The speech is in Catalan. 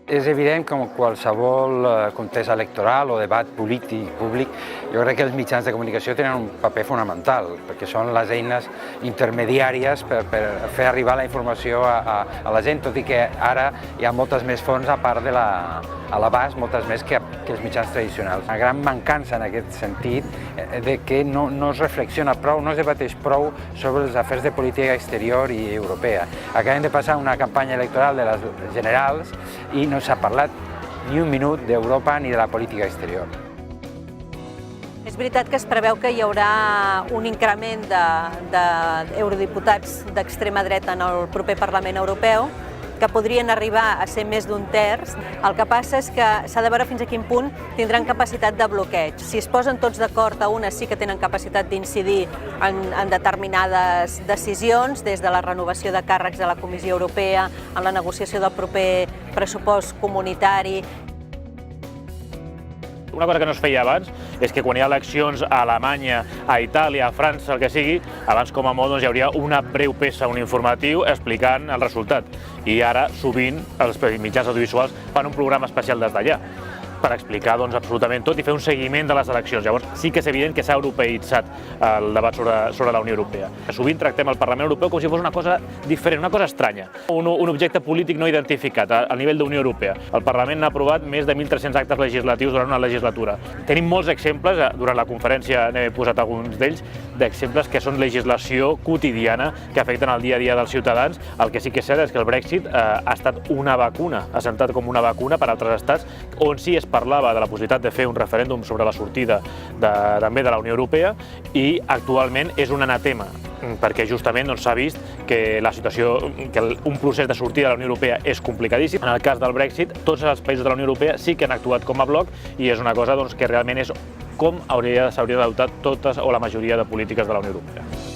És evident que en qualsevol contesa electoral o debat polític públic, jo crec que els mitjans de comunicació tenen un paper fonamental, perquè són les eines intermediàries per fer arribar la informació a la gent, tot i que ara hi ha moltes més fonts a part de a l'abast, moltes més que els mitjans tradicionals. Una gran mancança en aquest sentit de que no es reflexiona prou, no es debateix prou sobre els afers de política exterior i europea. Acabem de passar una campanya electoral de les generals i no s'ha parlat ni un minut d'Europa ni de la política exterior. És veritat que es preveu que hi haurà un increment d'eurodiputats d'extrema dreta en el proper Parlament Europeu, que podrien arribar a ser més d'un terç. El que passa és que s'ha de veure fins a quin punt tindran capacitat de bloqueig. Si es posen tots d'acord a unes sí que tenen capacitat d'incidir en determinades decisions, des de la renovació de càrrecs de la Comissió Europea, en la negociació del proper pressupost comunitari. Una cosa que no es feia abans és que quan hi ha eleccions a Alemanya, a Itàlia, a França, el que sigui, abans com a molt hi hauria una breu peça, un informatiu, explicant el resultat. I ara, sovint, els mitjans audiovisuals fan un programa especial des d'allà per explicar absolutament tot i fer un seguiment de les eleccions. Llavors, sí que és evident que s'ha europeïtzat el debat sobre la Unió Europea. Sovint tractem el Parlament Europeu com si fos una cosa diferent, una cosa estranya, un objecte polític no identificat a nivell d'Unió Europea. El Parlament ha aprovat més de 1.300 actes legislatius durant una legislatura. Tenim molts exemples, durant la conferència n'he posat alguns d'ells, d'exemples que són legislació quotidiana que afecten el dia a dia dels ciutadans. El que sí que és cert és que el Brexit ha estat una vacuna, ha sentat com una vacuna per a altres estats on sí es parlava de la possibilitat de fer un referèndum sobre la sortida també de la Unió Europea i actualment és un anatema perquè justament s'ha vist que la situació, que un procés de sortida de la Unió Europea és complicadíssim. En el cas del Brexit, tots els països de la Unió Europea sí que han actuat com a bloc i és una cosa que realment és com s'haurien d'adoptar totes o la majoria de polítiques de la Unió Europea.